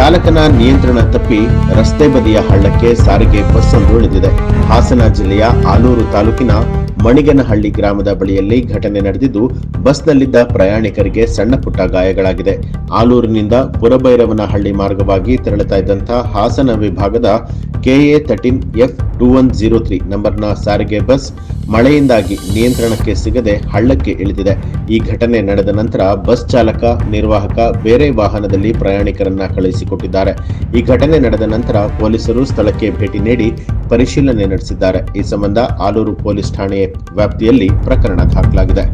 ಚಾಲಕನ ನಿಯಂತ್ರಣ ತಪ್ಪಿ ರಸ್ತೆ ಬದಿಯ ಹಳ್ಳಕ್ಕೆ ಸಾರಿಗೆ ಬಸ್ ಒಂದು ಇಳಿದಿದೆ. ಹಾಸನ ಜಿಲ್ಲೆಯ ಆಲೂರು ತಾಲೂಕಿನ ಮಣಿಗನಹಳ್ಳಿ ಗ್ರಾಮದ ಬಳಿಯಲ್ಲಿ ಘಟನೆ ನಡೆದಿದ್ದು, ಬಸ್ನಲ್ಲಿದ್ದ ಪ್ರಯಾಣಿಕರಿಗೆ ಸಣ್ಣ ಪುಟ್ಟ ಗಾಯಗಳಾಗಿದೆ. ಆಲೂರಿನಿಂದ ಪುರಭೈರವನಹಳ್ಳಿ ಮಾರ್ಗವಾಗಿ ತೆರಳುತ್ತಾ ಇದ್ದಂತಹ ಹಾಸನ ವಿಭಾಗದ KA13F2103 ನಂಬರ್ನ ಸಾರಿಗೆ ಬಸ್ ಮಳೆಯಿಂದಾಗಿ ನಿಯಂತ್ರಣಕ್ಕೆ ಸಿಗದೆ ಹಳ್ಳಕ್ಕೆ ಇಳಿದಿದೆ. ಈ ಘಟನೆ ನಡೆದ ನಂತರ ಬಸ್ ಚಾಲಕ, ನಿರ್ವಾಹಕ ಬೇರೆ ವಾಹನದಲ್ಲಿ ಪ್ರಯಾಣಿಕರನ್ನ ಕಳುಹಿಸಿಕೊಟ್ಟಿದ್ದಾರೆ. ಈ ಘಟನೆ ನಡೆದ ನಂತರ ಪೊಲೀಸರು ಸ್ಥಳಕ್ಕೆ ಭೇಟಿ ನೀಡಿ ಪರಿಶೀಲನೆ ನಡೆಸಿದ್ದಾರೆ. ಈ ಸಂಬಂಧ ಆಲೂರು ಪೊಲೀಸ್ ಠಾಣೆ ವ್ಯಾಪ್ತಿಯಲ್ಲಿ ಪ್ರಕರಣ ದಾಖಲಾಗಿದೆ.